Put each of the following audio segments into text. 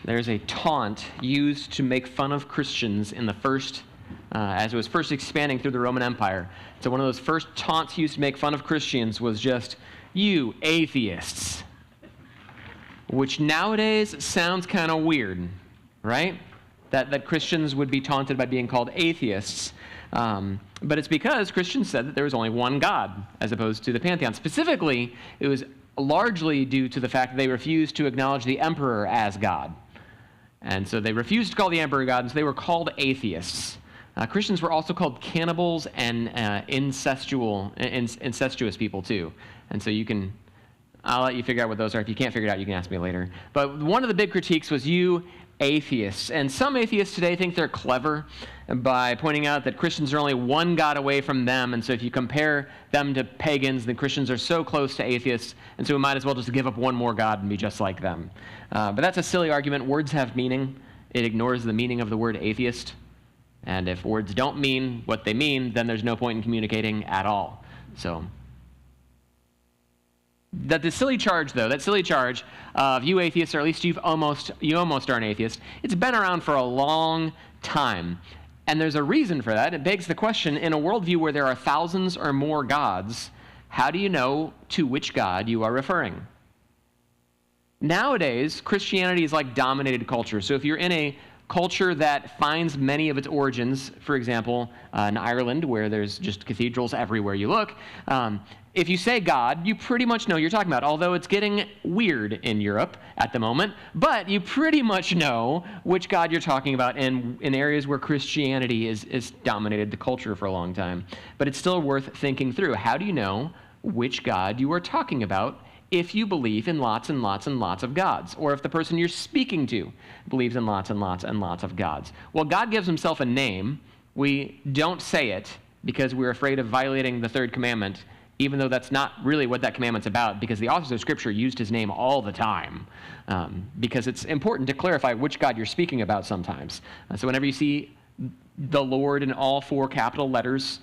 there's a taunt used to make fun of Christians in the first, as it was first expanding through the Roman Empire. So one of those first taunts used to make fun of Christians was just, "You atheists," which nowadays sounds kind of weird, right? That Christians would be taunted by being called atheists. But it's because Christians said that there was only one God, as opposed to the pantheon. Specifically, it was largely due to the fact that they refused to acknowledge the emperor as God. And so they refused to call the emperor God, and so they were called atheists. Christians were also called cannibals and incestuous people, too. And so I'll let you figure out what those are. If you can't figure it out, you can ask me later. But one of the big critiques was you atheists. And some atheists today think they're clever by pointing out that Christians are only one God away from them. And so if you compare them to pagans, then Christians are so close to atheists. And so we might as well just give up one more God and be just like them. But that's a silly argument. Words have meaning. It ignores the meaning of the word atheist. And if words don't mean what they mean, then there's no point in communicating at all. So that silly charge of you atheists, or at least you almost are an atheist, it's been around for a long time. And there's a reason for that. It begs the question, in a worldview where there are thousands or more gods, how do you know to which God you are referring? Nowadays, Christianity is like dominated culture. So if you're in a culture that finds many of its origins, for example, in Ireland, where there's just cathedrals everywhere you look, if you say God, you pretty much know what you're talking about, although it's getting weird in Europe at the moment, but you pretty much know which God you're talking about in areas where Christianity is dominated the culture for a long time. But it's still worth thinking through. How do you know which God you are talking about if you believe in lots and lots and lots of gods, or if the person you're speaking to believes in lots and lots and lots of gods? Well, God gives himself a name. We don't say it because we're afraid of violating the third commandment, even though that's not really what that commandment's about, because the authors of Scripture used his name all the time, because it's important to clarify which God you're speaking about sometimes. So whenever you see the Lord in all 4 capital letters,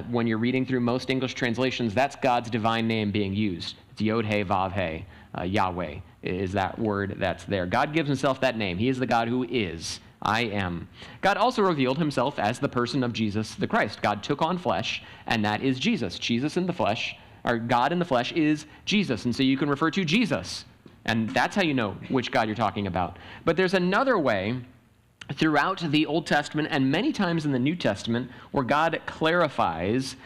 when you're reading through most English translations, that's God's divine name being used. It's Yod He Vav He, Yahweh is that word that's there. God gives himself that name. He is the God who is. I am. God also revealed himself as the person of Jesus the Christ. God took on flesh, and that is Jesus. Jesus in the flesh, or God in the flesh, is Jesus. And so you can refer to Jesus, and that's how you know which God you're talking about. But there's another way throughout the Old Testament and many times in the New Testament where God clarifies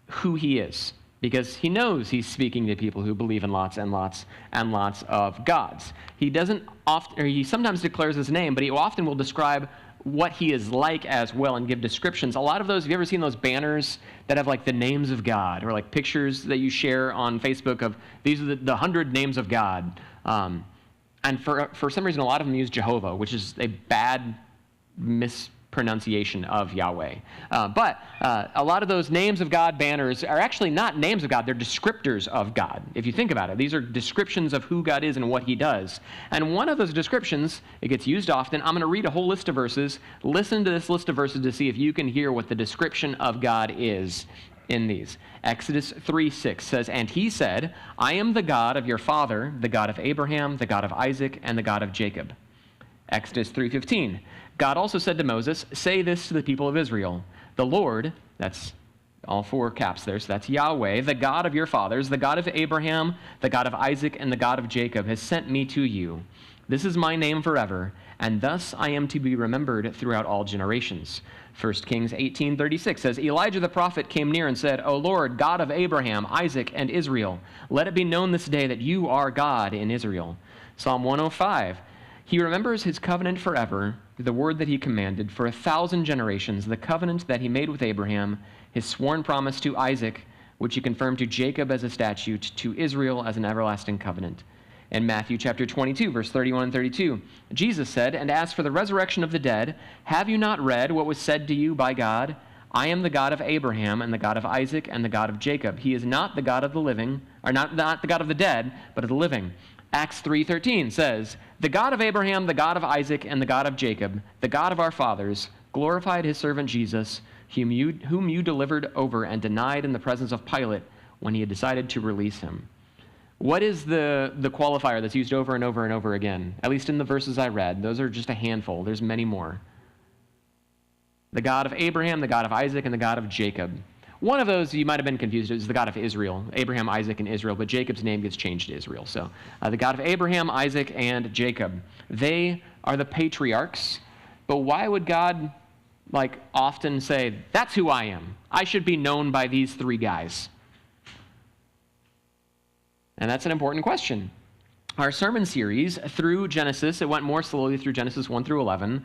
who he is, because he knows he's speaking to people who believe in lots and lots and lots of gods. He sometimes declares his name, but he often will describe what he is like as well and give descriptions. A lot of those, have you ever seen those banners that have like the names of God, or like pictures that you share on Facebook of these are the 100 names of God? And for some reason, a lot of them use Jehovah, which is a bad mispronunciation of Yahweh. But a lot of those names of God banners are actually not names of God. They're descriptors of God. If you think about it, these are descriptions of who God is and what he does. And one of those descriptions, it gets used often. I'm going to read a whole list of verses. Listen to this list of verses to see if you can hear what the description of God is in these. Exodus 3:6 says, "And he said, I am the God of your father, the God of Abraham, the God of Isaac, and the God of Jacob." Exodus 3:15, God also said to Moses, "Say this to the people of Israel, the Lord," that's all 4 caps there, so that's Yahweh, "the God of your fathers, the God of Abraham, the God of Isaac, and the God of Jacob, has sent me to you. This is my name forever, and thus I am to be remembered throughout all generations." 1 Kings 18:36 says, "Elijah the prophet came near and said, O Lord, God of Abraham, Isaac, and Israel, let it be known this day that you are God in Israel." Psalm 105, "He remembers his covenant forever, the word that he commanded for 1,000 generations, the covenant that he made with Abraham, his sworn promise to Isaac, which he confirmed to Jacob as a statute, to Israel as an everlasting covenant." In Matthew chapter 22, verse 31 and 32, Jesus said, "And as for the resurrection of the dead, have you not read what was said to you by God? I am the God of Abraham and the God of Isaac and the God of Jacob. He is not the God of the living, or not the God of the dead, but of the living." Acts 3:13 says, "The God of Abraham, the God of Isaac, and the God of Jacob, the God of our fathers, glorified his servant Jesus, whom you delivered over and denied in the presence of Pilate when he had decided to release him." What is the qualifier that's used over and over and over again? At least in the verses I read. Those are just a handful. There's many more. The God of Abraham, the God of Isaac, and the God of Jacob. One of those you might have been confused is the God of Israel. Abraham, Isaac, and Israel, but Jacob's name gets changed to Israel. So the God of Abraham, Isaac, and Jacob. They are the patriarchs. But why would God often say, that's who I am? I should be known by these three guys. And that's an important question. Our sermon series through Genesis, it went more slowly through Genesis 1 through 11,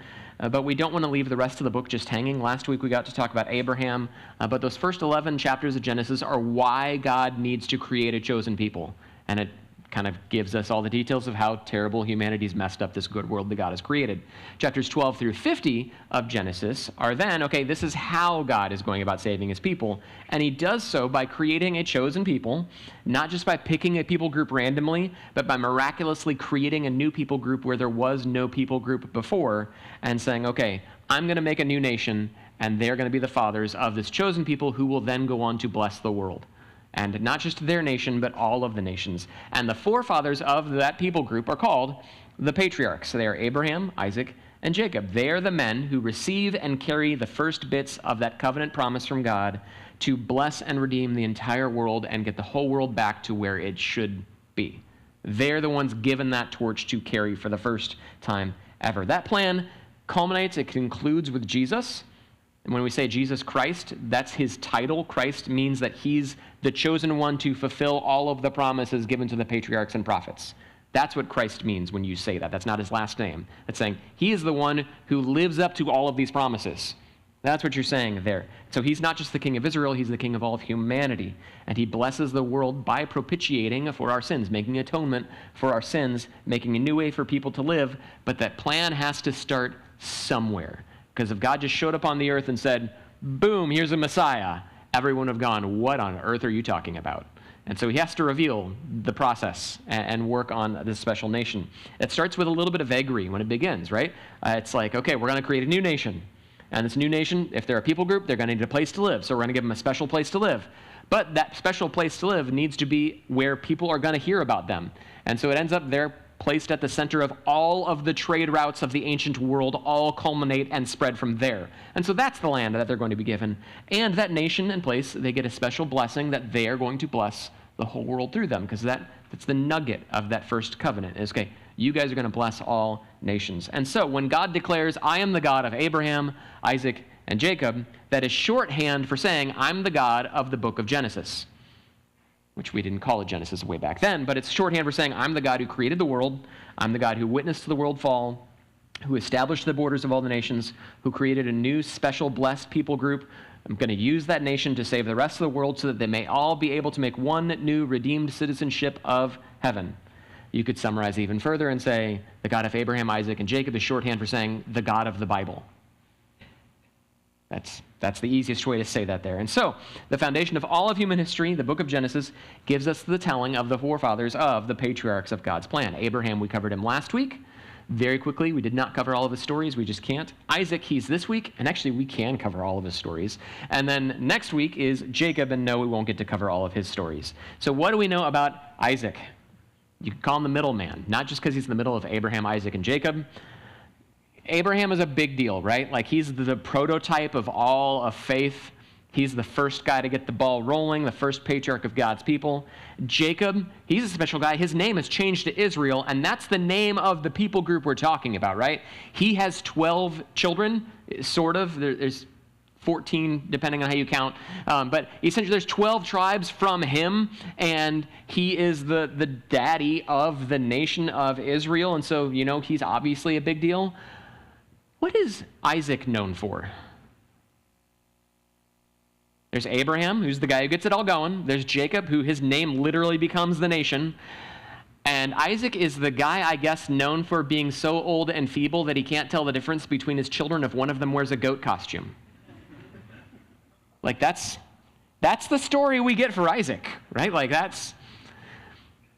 but we don't want to leave the rest of the book just hanging. Last week we got to talk about Abraham, but those first 11 chapters of Genesis are why God needs to create a chosen people. And it kind of gives us all the details of how terrible humanity's messed up this good world that God has created. Chapters 12 through 50 of Genesis are then, okay, this is how God is going about saving his people. And he does so by creating a chosen people, not just by picking a people group randomly, but by miraculously creating a new people group where there was no people group before, and saying, okay, I'm going to make a new nation, and they're going to be the fathers of this chosen people who will then go on to bless the world. And not just their nation, but all of the nations. And the forefathers of that people group are called the patriarchs. They are Abraham, Isaac, and Jacob. They are the men who receive and carry the first bits of that covenant promise from God to bless and redeem the entire world and get the whole world back to where it should be. They're the ones given that torch to carry for the first time ever. That plan culminates, it concludes with Jesus. And when we say Jesus Christ, that's his title. Christ means that he's the chosen one to fulfill all of the promises given to the patriarchs and prophets. That's what Christ means when you say that. That's not his last name. It's saying he is the one who lives up to all of these promises. That's what you're saying there. So he's not just the king of Israel, he's the king of all of humanity. And he blesses the world by propitiating for our sins, making atonement for our sins, making a new way for people to live. But that plan has to start somewhere. Because if God just showed up on the earth and said, boom, here's a Messiah, everyone would have gone, what on earth are you talking about? And so he has to reveal the process and work on this special nation. It starts with a little bit of vagary when it begins, right? It's like, okay, we're going to create a new nation. And this new nation, if they're a people group, they're going to need a place to live. So we're going to give them a special place to live. But that special place to live needs to be where people are going to hear about them. And so it ends up they're placed at the center of all of the trade routes of the ancient world, all culminate and spread from there. And so that's the land that they're going to be given. And that nation and place, they get a special blessing that they are going to bless the whole world through them, because that's the nugget of that first covenant. Is, okay, you guys are going to bless all nations. And so when God declares, I am the God of Abraham, Isaac, and Jacob, that is shorthand for saying, I'm the God of the book of Genesis. Which we didn't call it Genesis way back then, but it's shorthand for saying, I'm the God who created the world, I'm the God who witnessed the world fall, who established the borders of all the nations, who created a new special blessed people group. I'm going to use that nation to save the rest of the world so that they may all be able to make one new redeemed citizenship of heaven. You could summarize even further and say, the God of Abraham, Isaac, and Jacob is shorthand for saying, the God of the Bible. That's the easiest way to say that there. And so, the foundation of all of human history, the book of Genesis, gives us the telling of the forefathers of the patriarchs of God's plan. Abraham, we covered him last week. Very quickly, we did not cover all of his stories. We just can't. Isaac, he's this week, and actually we can cover all of his stories. And then next week is Jacob, and no, we won't get to cover all of his stories. So what do we know about Isaac? You can call him the middleman, not just because he's in the middle of Abraham, Isaac, and Jacob. Abraham is a big deal, right? Like, he's the prototype of all of faith. He's the first guy to get the ball rolling, the first patriarch of God's people. Jacob, he's a special guy. His name has changed to Israel, and that's the name of the people group we're talking about, right? He has 12 children, sort of. There's 14, depending on how you count. But essentially, there's 12 tribes from him, and he is the daddy of the nation of Israel, and so, he's obviously a big deal. What is Isaac known for? There's Abraham, who's the guy who gets it all going. There's Jacob, who his name literally becomes the nation. And Isaac is the guy, I guess, known for being so old and feeble that he can't tell the difference between his children if one of them wears a goat costume. Like, that's the story we get for Isaac, right? Like,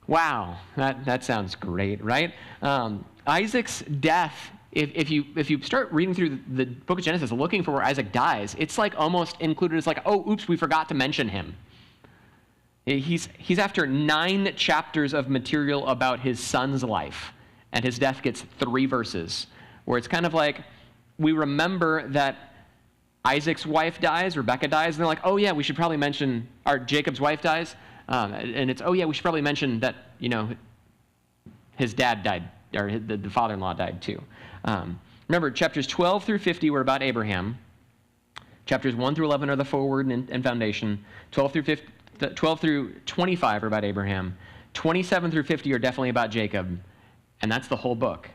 wow, that sounds great, right? Isaac's death, if you start reading through the book of Genesis looking for where Isaac dies, it's like almost included as like, oh, oops, we forgot to mention him. He's after 9 chapters of material about his son's life, and his death gets 3 verses, where it's kind of like we remember that Isaac's wife dies, Rebecca dies, and they're like, oh yeah, we should probably mention, or Jacob's wife dies, and it's, oh yeah, we should probably mention that, his dad died, or the father-in-law died too. Remember, chapters 12 through 50 were about Abraham. Chapters 1 through 11 are the foreword and foundation. 12 through 25 are about Abraham. 27 through 50 are definitely about Jacob, and that's the whole book.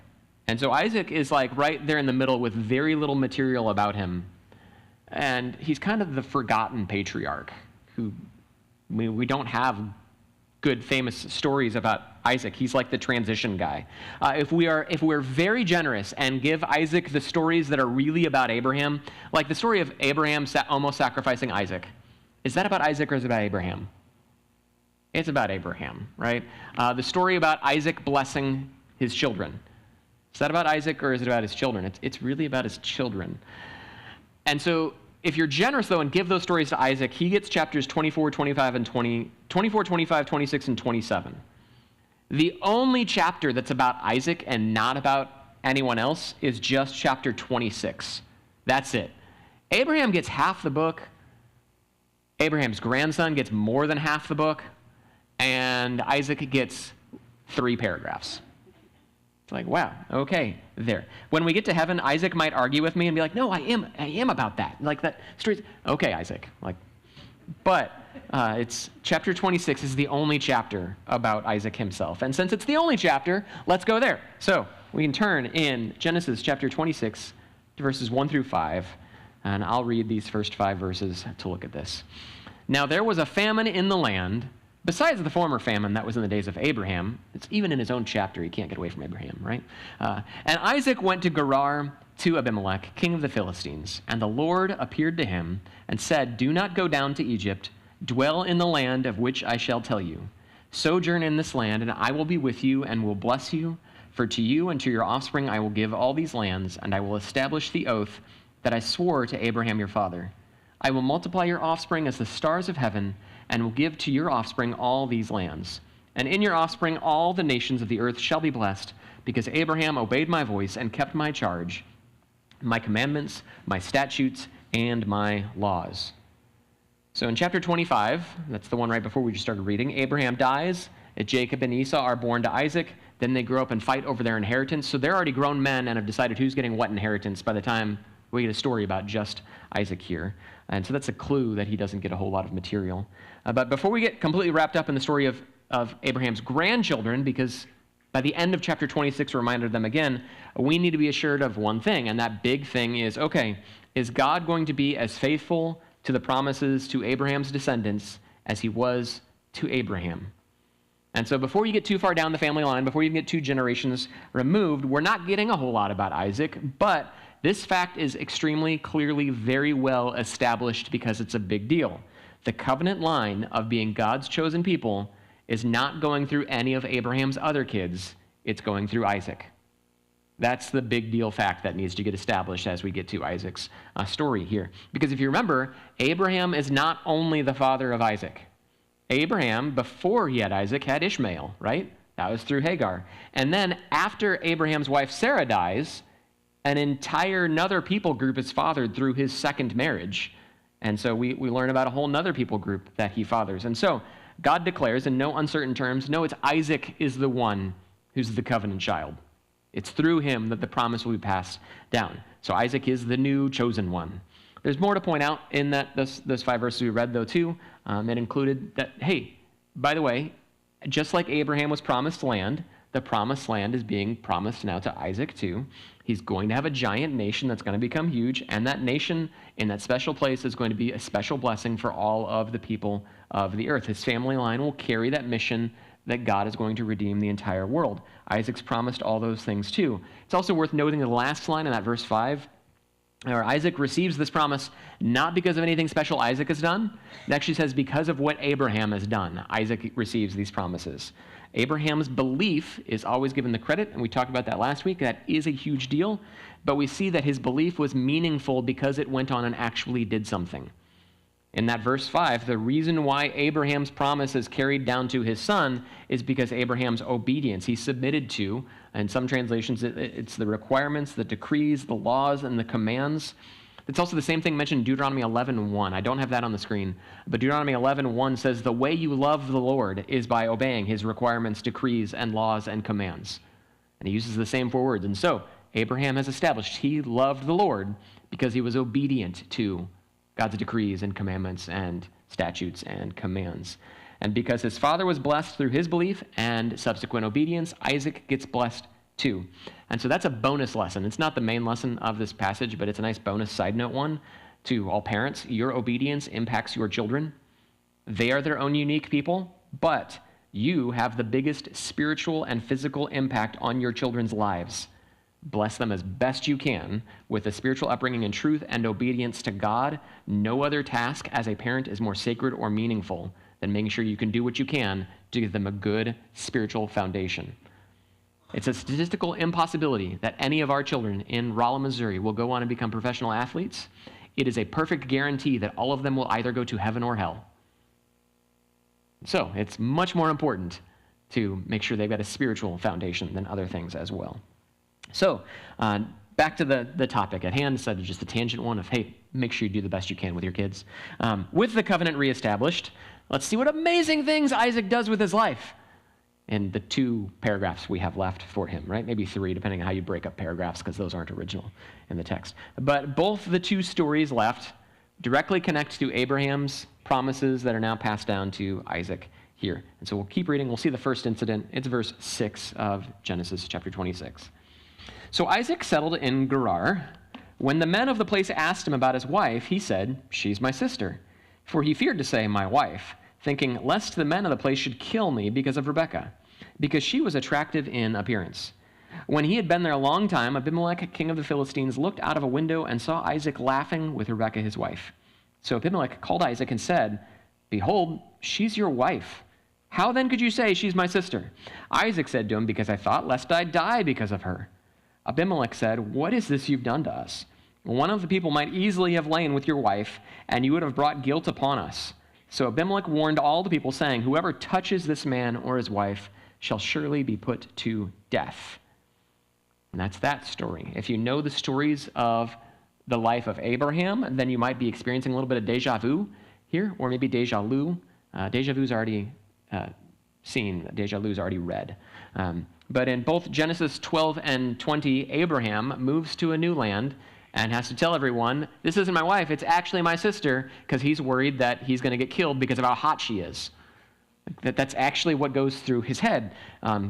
And so Isaac is like right there in the middle with very little material about him. And he's kind of the forgotten patriarch who we don't have good famous stories about Isaac. He's like the transition guy. If we're very generous and give Isaac the stories that are really about Abraham, like the story of Abraham almost sacrificing Isaac, is that about Isaac or is it about Abraham? It's about Abraham, right? The story about Isaac blessing his children, is that about Isaac or is it about his children? It's really about his children. And so if you're generous, though, and give those stories to Isaac, he gets chapters 24, 25, and 24, 25, 26, and 27. The only chapter that's about Isaac and not about anyone else is just chapter 26. That's it. Abraham gets half the book. Abraham's grandson gets more than half the book. And Isaac gets 3 paragraphs. It's like, wow, okay, there. When we get to heaven, Isaac might argue with me and be like, no, I am about that. Like that street. Okay, Isaac. But it's chapter 26 is the only chapter about Isaac himself. And since it's the only chapter, let's go there. So we can turn in Genesis chapter 26 to verses 1 through 5. And I'll read these first 5 verses to look at this. Now there was a famine in the land, besides the former famine that was in the days of Abraham. It's even in his own chapter. He can't get away from Abraham, right? And Isaac went to Gerar to Abimelech, king of the Philistines. And the Lord appeared to him and said, do not go down to Egypt. Dwell in the land of which I shall tell you. Sojourn in this land, and I will be with you and will bless you. For to you and to your offspring I will give all these lands, and I will establish the oath that I swore to Abraham your father. I will multiply your offspring as the stars of heaven, and will give to your offspring all these lands. And in your offspring all the nations of the earth shall be blessed, because Abraham obeyed my voice and kept my charge, my commandments, my statutes, and my laws. So in chapter 25, that's the one right before we just started reading, Abraham dies, Jacob and Esau are born to Isaac, then they grow up and fight over their inheritance. So they're already grown men and have decided who's getting what inheritance by the time we get a story about just Isaac here. And so that's a clue that he doesn't get a whole lot of material. But before we get completely wrapped up in the story of Abraham's grandchildren, because by the end of chapter 26, reminded them again, we need to be assured of one thing, and that big thing is, okay, is God going to be as faithful to the promises to Abraham's descendants as he was to Abraham? And so before you get too far down the family line, before you get 2 generations removed, we're not getting a whole lot about Isaac, but this fact is extremely clearly very well established because it's a big deal. The covenant line of being God's chosen people is not going through any of Abraham's other kids. It's going through Isaac. That's the big deal fact that needs to get established as we get to Isaac's story here. Because if you remember, Abraham is not only the father of Isaac. Abraham, before he had Isaac, had Ishmael, right? That was through Hagar. And then after Abraham's wife Sarah dies, an entire another people group is fathered through his second marriage. And so we learn about a whole nother people group that he fathers. And so God declares in no uncertain terms, no, it's Isaac is the one who's the covenant child. It's through him that the promise will be passed down. So Isaac is the new chosen one. There's more to point out in those 5 verses we read, though, too. It included that, hey, by the way, just like Abraham was promised land, the promised land is being promised now to Isaac, too. He's going to have a giant nation that's going to become huge, and that nation in that special place is going to be a special blessing for all of the people of the earth. His family line will carry that mission that God is going to redeem the entire world. Isaac's promised all those things, too. It's also worth noting the last line in that verse 5, where Isaac receives this promise not because of anything special Isaac has done. It actually says because of what Abraham has done, Isaac receives these promises. Abraham's belief is always given the credit, and we talked about that last week. That is a huge deal, but we see that his belief was meaningful because it went on and actually did something. In that verse 5, the reason why Abraham's promise is carried down to his son is because Abraham's obedience. He submitted to, in some translations, it's the requirements, the decrees, the laws, and the commands. It's also the same thing mentioned in Deuteronomy 11:1. I don't have that on the screen, but Deuteronomy 11:1 says, the way you love the Lord is by obeying his requirements, decrees, and laws and commands. And he uses the same four words. And so Abraham has established he loved the Lord because he was obedient to God's decrees and commandments and statutes and commands. And because his father was blessed through his belief and subsequent obedience, Isaac gets blessed too. And so that's a bonus lesson. It's not the main lesson of this passage, but it's a nice bonus side note one to all parents. Your obedience impacts your children. They are their own unique people, but you have the biggest spiritual and physical impact on your children's lives. Bless them as best you can with a spiritual upbringing in truth and obedience to God. No other task as a parent is more sacred or meaningful than making sure you can do what you can to give them a good spiritual foundation. It's a statistical impossibility that any of our children in Rolla, Missouri will go on and become professional athletes. It is a perfect guarantee that all of them will either go to heaven or hell. So it's much more important to make sure they've got a spiritual foundation than other things as well. So back to the topic at hand, instead of just a tangent one of, hey, make sure you do the best you can with your kids. With the covenant reestablished, let's see what amazing things Isaac does with his life in the 2 paragraphs we have left for him, right? Maybe 3, depending on how you break up paragraphs, because those aren't original in the text. But both the 2 stories left directly connect to Abraham's promises that are now passed down to Isaac here. And so we'll keep reading. We'll see the first incident. It's verse 6 of Genesis chapter 26. So Isaac settled in Gerar. When the men of the place asked him about his wife, he said, she's my sister. For he feared to say, my wife, thinking, lest the men of the place should kill me because of Rebekah, because she was attractive in appearance. When he had been there a long time, Abimelech, king of the Philistines, looked out of a window and saw Isaac laughing with Rebekah, his wife. So Abimelech called Isaac and said, behold, she's your wife. How then could you say she's my sister? Isaac said to him, because I thought, lest I die because of her. Abimelech said, what is this you've done to us? One of the people might easily have lain with your wife, and you would have brought guilt upon us. So Abimelech warned all the people, saying, whoever touches this man or his wife shall surely be put to death. And that's that story. If you know the stories of the life of Abraham, then you might be experiencing a little bit of deja vu here, or maybe deja lu. Deja vu's already seen. Deja lu's already read. But in both Genesis 12 and 20, Abraham moves to a new land and has to tell everyone, this isn't my wife, it's actually my sister, because he's worried that he's going to get killed because of how hot she is. That's actually what goes through his head.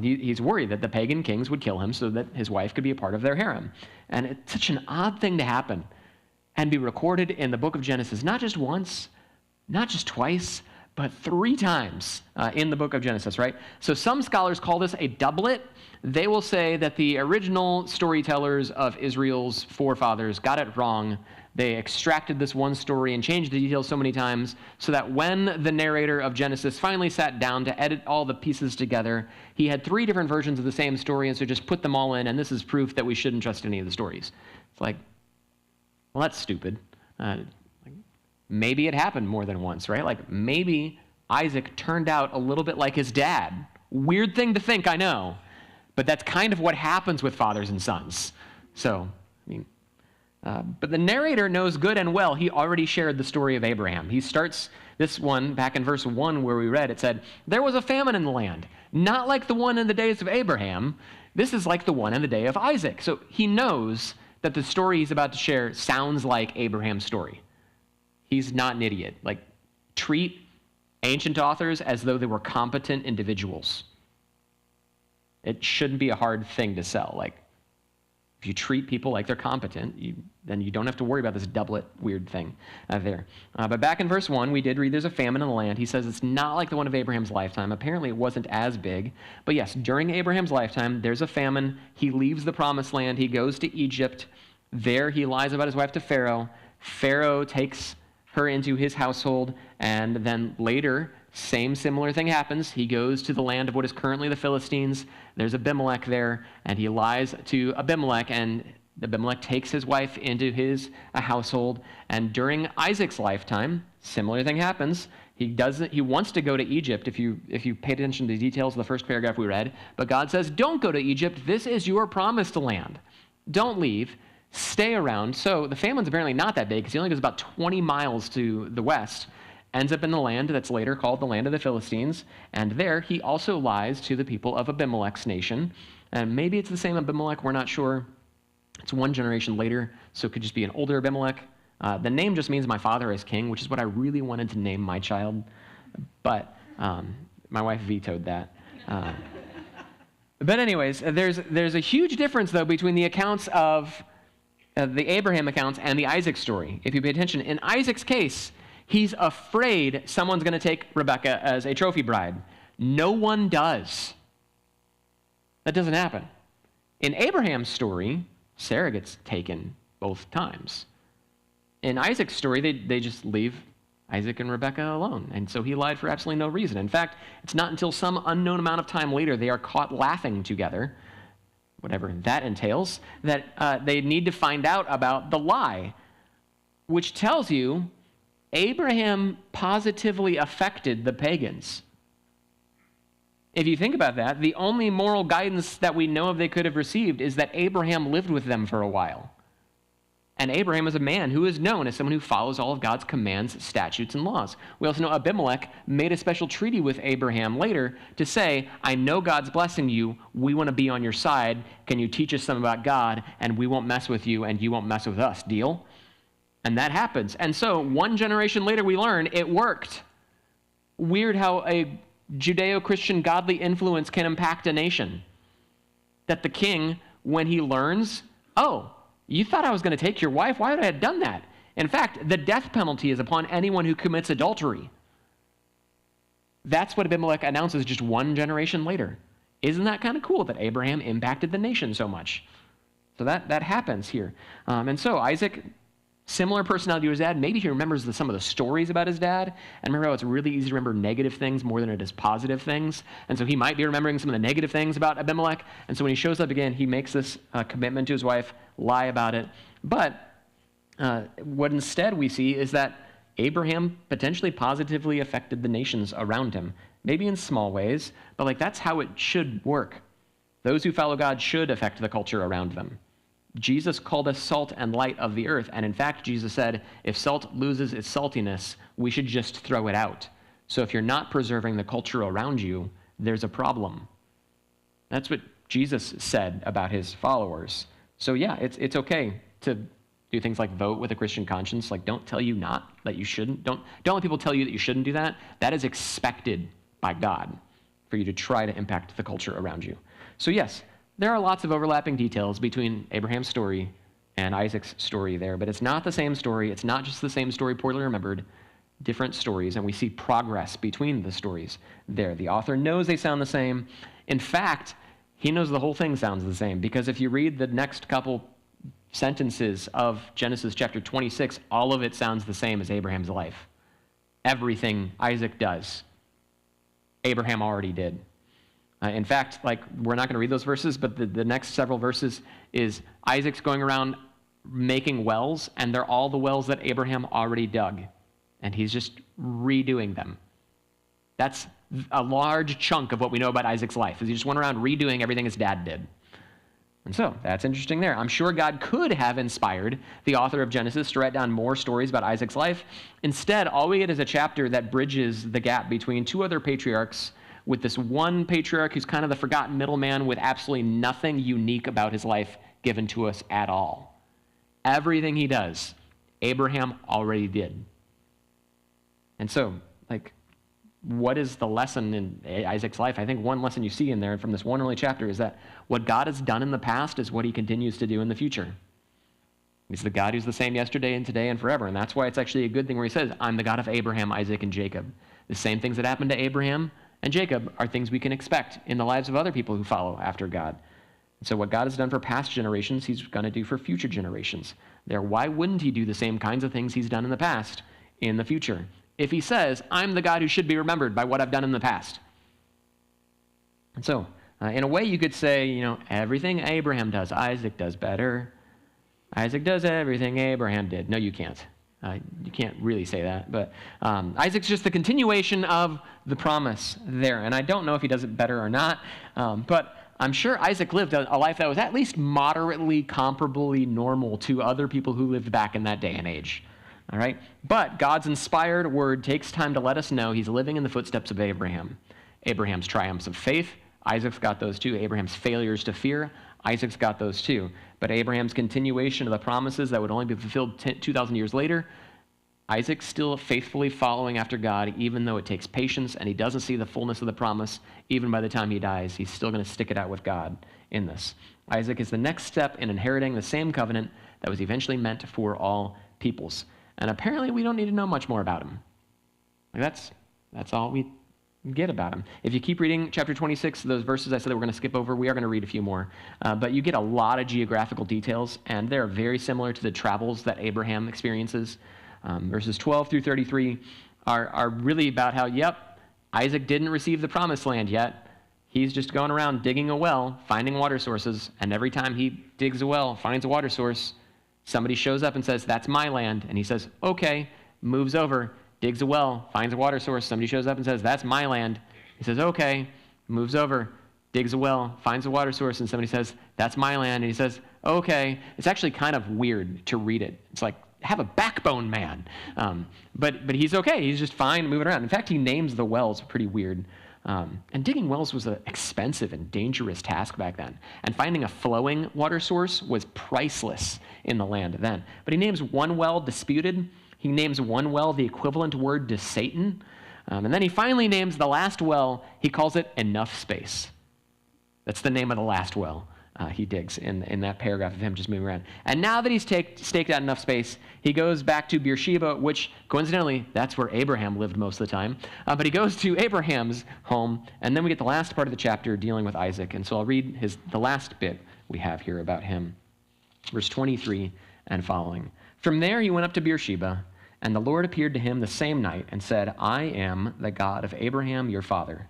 He's worried that the pagan kings would kill him so that his wife could be a part of their harem. And it's such an odd thing to happen and be recorded in the book of Genesis, not just once, not just twice, but 3 times in the book of Genesis, right? So some scholars call this a doublet. They will say that the original storytellers of Israel's forefathers got it wrong. They extracted this one story and changed the details so many times so that when the narrator of Genesis finally sat down to edit all the pieces together, he had 3 different versions of the same story, and so just put them all in, and this is proof that we shouldn't trust any of the stories. It's like, well, that's stupid. Maybe it happened more than once, right? Like maybe Isaac turned out a little bit like his dad. Weird thing to think, I know, but that's kind of what happens with fathers and sons. So, I mean, but the narrator knows good and well he already shared the story of Abraham. He starts this one back in verse 1 where we read, it said, there was a famine in the land, not like the one in the days of Abraham. This is like the one in the day of Isaac. So he knows that the story he's about to share sounds like Abraham's story. He's not an idiot. Like, treat ancient authors as though they were competent individuals. It shouldn't be a hard thing to sell. Like, if you treat people like they're competent, then you don't have to worry about this doublet weird thing there. But back in verse 1, we did read there's a famine in the land. He says it's not like the one of Abraham's lifetime. Apparently, it wasn't as big. But yes, during Abraham's lifetime, there's a famine. He leaves the promised land. He goes to Egypt. There, he lies about his wife to Pharaoh. Pharaoh takes her into his household, and then later, similar thing happens. He goes to the land of what is currently the Philistines. There's Abimelech there, and he lies to Abimelech, and Abimelech takes his wife into his household, and during Isaac's lifetime, similar thing happens. He wants to go to Egypt, if you paid attention to the details of the first paragraph we read, but God says, don't go to Egypt. This is your promised land. Don't leave. Stay around. So the famine's apparently not that big, because he only goes about 20 miles to the west, ends up in the land that's later called the land of the Philistines, and there he also lies to the people of Abimelech's nation. And maybe it's the same Abimelech, we're not sure. It's one generation later, so it could just be an older Abimelech. The name just means my father is king, which is what I really wanted to name my child, but my wife vetoed that. But anyways, there's a huge difference, though, between the accounts of the Abraham accounts and the Isaac story. If you pay attention, in Isaac's case, he's afraid someone's going to take Rebekah as a trophy bride. No one does. That doesn't happen. In Abraham's story, Sarah gets taken both times. In Isaac's story, they just leave Isaac and Rebekah alone, and so he lied for absolutely no reason. In fact, it's not until some unknown amount of time later they are caught laughing together, whatever that entails, that they need to find out about the lie, which tells you Abraham positively affected the pagans. If you think about that, the only moral guidance that we know of they could have received is that Abraham lived with them for a while. And Abraham is a man who is known as someone who follows all of God's commands, statutes, and laws. We also know Abimelech made a special treaty with Abraham later to say, I know God's blessing you. We want to be on your side. Can you teach us something about God? And we won't mess with you, and you won't mess with us. Deal? And that happens. And so one generation later, we learn it worked. Weird how a Judeo-Christian godly influence can impact a nation. That the king, when he learns, oh, you thought I was going to take your wife? Why would I have done that? In fact, the death penalty is upon anyone who commits adultery. That's what Abimelech announces just one generation later. Isn't that kind of cool that Abraham impacted the nation so much? So that happens here. And so Isaac, similar personality to his dad. Maybe he remembers some of the stories about his dad. And remember how it's really easy to remember negative things more than it is positive things. And so he might be remembering some of the negative things about Abimelech. And so when he shows up again, he makes this commitment to his wife, lie about it. But what instead we see is that Abraham potentially positively affected the nations around him. Maybe in small ways, but that's how it should work. Those who follow God should affect the culture around them. Jesus called us salt and light of the earth. And in fact, Jesus said, if salt loses its saltiness, we should just throw it out. So if you're not preserving the culture around you, there's a problem. That's what Jesus said about his followers. So yeah, it's okay to do things like vote with a Christian conscience. Don't tell you not, that you shouldn't. Don't let people tell you that you shouldn't do that. That is expected by God for you to try to impact the culture around you. So yes, there are lots of overlapping details between Abraham's story and Isaac's story there, but it's not the same story. It's not just the same story poorly remembered, different stories, and we see progress between the stories there. The author knows they sound the same. In fact, he knows the whole thing sounds the same, because if you read the next couple sentences of Genesis chapter 26, all of it sounds the same as Abraham's life. Everything Isaac does, Abraham already did. In fact, we're not going to read those verses, but the next several verses is Isaac's going around making wells, and they're all the wells that Abraham already dug, and he's just redoing them. That's a large chunk of what we know about Isaac's life, is he just went around redoing everything his dad did. And so that's interesting there. I'm sure God could have inspired the author of Genesis to write down more stories about Isaac's life. Instead, all we get is a chapter that bridges the gap between two other patriarchs, with this one patriarch who's kind of the forgotten middleman with absolutely nothing unique about his life given to us at all. Everything he does, Abraham already did. And so, what is the lesson in Isaac's life? I think one lesson you see in there from this one early chapter is that what God has done in the past is what he continues to do in the future. He's the God who's the same yesterday and today and forever. And that's why it's actually a good thing where he says, I'm the God of Abraham, Isaac, and Jacob. The same things that happened to Abraham and Jacob are things we can expect in the lives of other people who follow after God. And so what God has done for past generations, he's going to do for future generations. Why wouldn't he do the same kinds of things he's done in the past in the future? If he says, I'm the God who should be remembered by what I've done in the past. And so, in a way you could say, everything Abraham does, Isaac does better. Isaac does everything Abraham did. No, you can't. You can't really say that. But Isaac's just the continuation of the promise there. And I don't know if he does it better or not. But I'm sure Isaac lived a life that was at least moderately, comparably normal to other people who lived back in that day and age. All right? But God's inspired word takes time to let us know he's living in the footsteps of Abraham. Abraham's triumphs of faith, Isaac's got those too. Abraham's failures to fear, Isaac's got those too. But Abraham's continuation of the promises that would only be fulfilled 2,000 years later, Isaac's still faithfully following after God, even though it takes patience and he doesn't see the fullness of the promise. Even by the time he dies, he's still going to stick it out with God in this. Isaac is the next step in inheriting the same covenant that was eventually meant for all peoples. And apparently we don't need to know much more about him. That's all we get about him. If you keep reading chapter 26, those verses I said that we're going to skip over, we are going to read a few more. But you get a lot of geographical details, and they're very similar to the travels that Abraham experiences. Verses 12 through 33 are really about how, Isaac didn't receive the promised land yet. He's just going around digging a well, finding water sources, and every time he digs a well, finds a water source, somebody shows up and says, that's my land. And he says, okay, moves over, digs a well, finds a water source. Somebody shows up and says, that's my land. He says, okay, moves over, digs a well, finds a water source, and somebody says, that's my land. And he says, okay. It's actually kind of weird to read it. It's like, have a backbone, man. But he's okay. He's just fine moving around. In fact, he names the wells pretty weird. And digging wells was an expensive and dangerous task back then. And finding a flowing water source was priceless in the land then. But he names one well disputed. He names one well the equivalent word to Satan. And then he finally names the last well, he calls it enough space. That's the name of the last well he digs in that paragraph of him just moving around. And now that he's staked out enough space, he goes back to Beersheba, which coincidentally, that's where Abraham lived most of the time. But he goes to Abraham's home, and then we get the last part of the chapter dealing with Isaac. And so I'll read the last bit we have here about him. Verse 23 and following. From there he went up to Beersheba, and the Lord appeared to him the same night and said, I am the God of Abraham your father.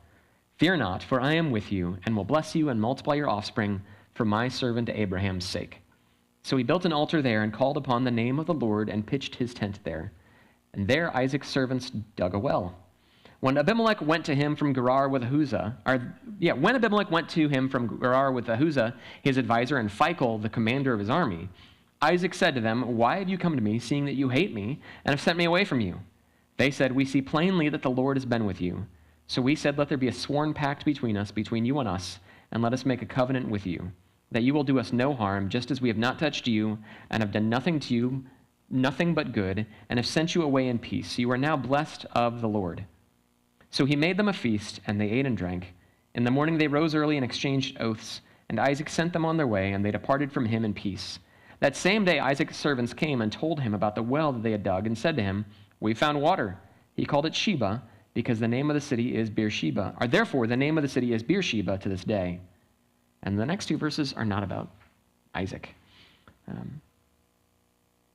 Fear not, for I am with you, and will bless you and multiply your offspring for my servant Abraham's sake. So he built an altar there and called upon the name of the Lord and pitched his tent there. And there Isaac's servants dug a well. When Abimelech went to him from Gerar with Ahuzah, his advisor, and Phicol, the commander of his army, Isaac said to them, why have you come to me, seeing that you hate me, and have sent me away from you? They said, we see plainly that the Lord has been with you. So we said, let there be a sworn pact between you and us, and let us make a covenant with you, that you will do us no harm, just as we have not touched you, and have done nothing to you, nothing but good, and have sent you away in peace. So you are now blessed of the Lord. So he made them a feast, and they ate and drank. In the morning they rose early and exchanged oaths, and Isaac sent them on their way, and they departed from him in peace. That same day Isaac's servants came and told him about the well that they had dug, and said to him, we found water. He called it Sheba, because the name of the city is Beersheba. Or therefore, the name of the city is Beersheba to this day. And the next two verses are not about Isaac.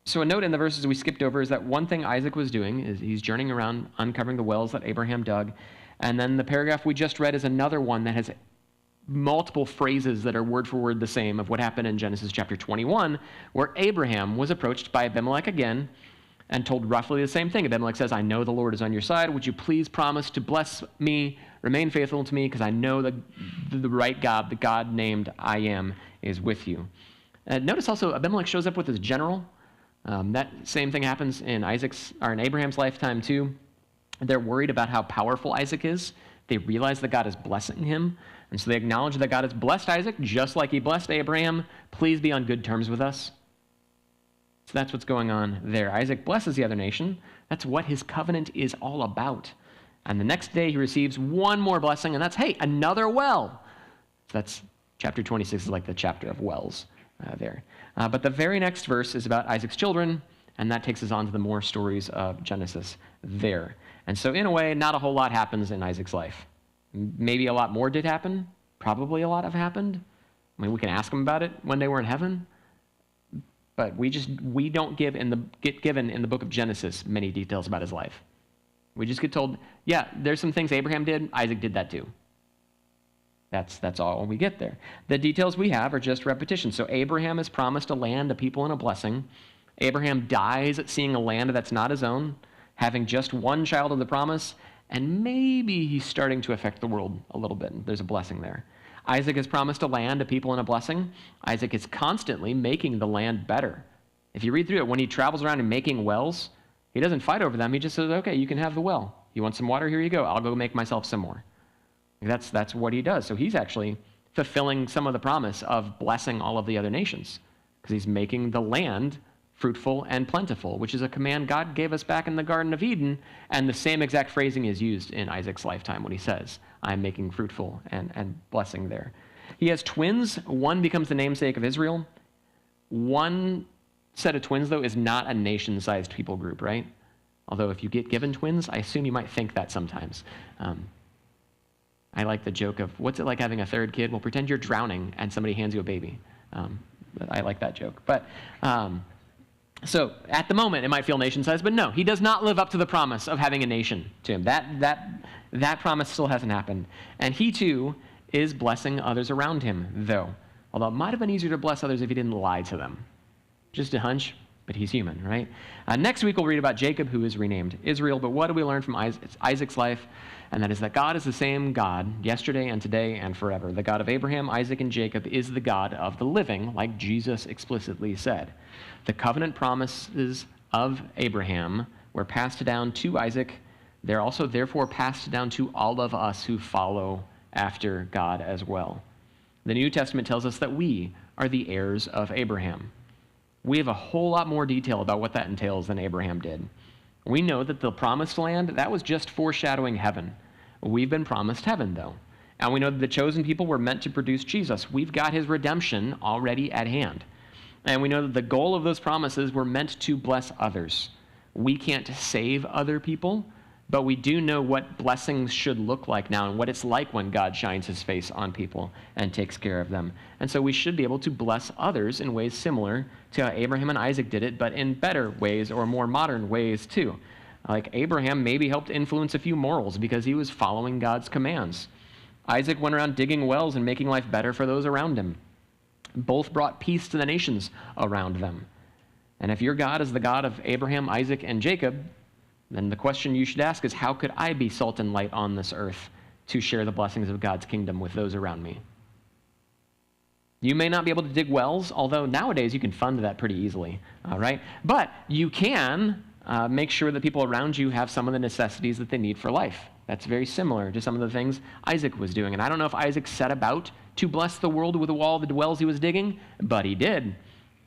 So a note in the verses we skipped over is that one thing Isaac was doing is he's journeying around uncovering the wells that Abraham dug. And then the paragraph we just read is another one that has multiple phrases that are word for word the same of what happened in Genesis chapter 21, where Abraham was approached by Abimelech again and told roughly the same thing. Abimelech says, I know the Lord is on your side. Would you please promise to bless me, remain faithful to me, because I know the right God, the God named I Am, is with you. Notice also Abimelech shows up with his general. That same thing happens in Abraham's lifetime too. They're worried about how powerful Isaac is. They realize that God is blessing him. And so they acknowledge that God has blessed Isaac just like he blessed Abraham. Please be on good terms with us. So that's what's going on there. Isaac blesses the other nation. That's what his covenant is all about. And the next day he receives one more blessing, and that's, hey, another well. So that's chapter 26 is like the chapter of wells there. But the very next verse is about Isaac's children, and that takes us on to the more stories of Genesis there. And so in a way, not a whole lot happens in Isaac's life. Maybe a lot more did happen. Probably a lot have happened. I mean, we can ask them about it when they were in heaven. But we don't get given in the book of Genesis many details about his life. We just get told, yeah, there's some things Abraham did. Isaac did that too. That's all we get there. The details we have are just repetition. So Abraham is promised a land, a people, and a blessing. Abraham dies at seeing a land that's not his own, having just one child of the promise, and maybe he's starting to affect the world a little bit. There's a blessing there. Isaac is promised a land, a people, and a blessing. Isaac is constantly making the land better. If you read through it, when he travels around and making wells, he doesn't fight over them. He just says, okay, you can have the well. You want some water? Here you go. I'll go make myself some more. That's what he does. So he's actually fulfilling some of the promise of blessing all of the other nations because he's making the land fruitful and plentiful, which is a command God gave us back in the Garden of Eden. And the same exact phrasing is used in Isaac's lifetime when he says, I'm making fruitful and blessing there. He has twins. One becomes the namesake of Israel. One set of twins, though, is not a nation-sized people group, right? Although if you get given twins, I assume you might think that sometimes. I like the joke of, what's it like having a third kid? Well, pretend you're drowning and somebody hands you a baby. I like that joke. But so at the moment, it might feel nation-sized, but no, he does not live up to the promise of having a nation to him. That promise still hasn't happened. And he, too, is blessing others around him, though. Although it might have been easier to bless others if he didn't lie to them. Just a hunch, but he's human, right? Next week, we'll read about Jacob, who is renamed Israel. But what do we learn from Isaac's life? And that is that God is the same God yesterday and today and forever. The God of Abraham, Isaac, and Jacob is the God of the living, like Jesus explicitly said. The covenant promises of Abraham were passed down to Isaac. They're also therefore passed down to all of us who follow after God as well. The New Testament tells us that we are the heirs of Abraham. We have a whole lot more detail about what that entails than Abraham did. We know that the promised land, that was just foreshadowing heaven. We've been promised heaven, though. And we know that the chosen people were meant to produce Jesus. We've got his redemption already at hand. And we know that the goal of those promises were meant to bless others. We can't save other people, but we do know what blessings should look like now and what it's like when God shines his face on people and takes care of them. And so we should be able to bless others in ways similar to how Abraham and Isaac did it, but in better ways or more modern ways too. Like Abraham maybe helped influence a few morals because he was following God's commands. Isaac went around digging wells and making life better for those around him. Both brought peace to the nations around them. And if your God is the God of Abraham, Isaac, and Jacob, then the question you should ask is, how could I be salt and light on this earth to share the blessings of God's kingdom with those around me? You may not be able to dig wells, although nowadays you can fund that pretty easily, right? But you can make sure that people around you have some of the necessities that they need for life. That's very similar to some of the things Isaac was doing. And I don't know if Isaac set about to bless the world with all the wells he was digging, but he did.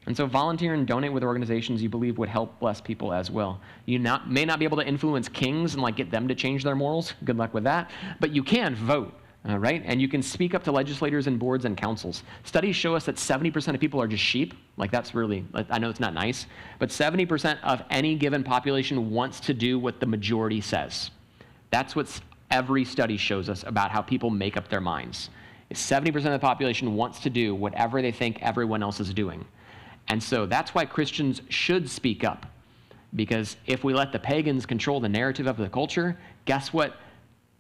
And so volunteer and donate with organizations you believe would help bless people as well. You may not be able to influence kings and get them to change their morals. Good luck with that. But you can vote, right? And you can speak up to legislators and boards and councils. Studies show us that 70% of people are just sheep. That's really, I know it's not nice, but 70% of any given population wants to do what the majority says. That's what every study shows us about how people make up their minds. 70% of the population wants to do whatever they think everyone else is doing. And so that's why Christians should speak up. Because if we let the pagans control the narrative of the culture, guess what?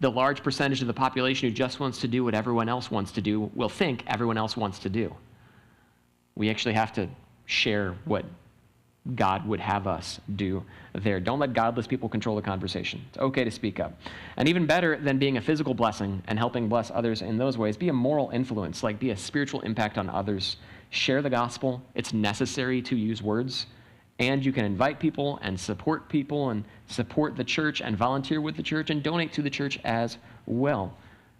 The large percentage of the population who just wants to do what everyone else wants to do will think everyone else wants to do. We actually have to share what God would have us do there. Don't let godless people control the conversation. It's okay to speak up. And even better than being a physical blessing and helping bless others in those ways, be a moral influence, be a spiritual impact on others. Share the gospel. It's necessary to use words. And you can invite people and support the church and volunteer with the church and donate to the church as well.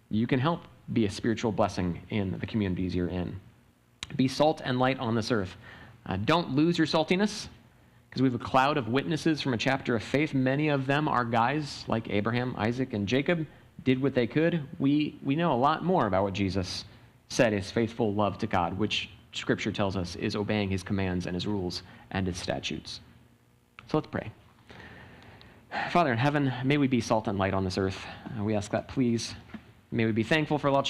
You can help be a spiritual blessing in the communities you're in. Be salt and light on this earth. Don't lose your saltiness, because we have a cloud of witnesses from a chapter of faith. Many of them are guys like Abraham, Isaac, and Jacob, did what they could. We know a lot more about what Jesus said is faithful love to God, which Scripture tells us is obeying his commands and his rules and his statutes. So let's pray. Father in heaven, may we be salt and light on this earth. We ask that, please. May we be thankful for a lot of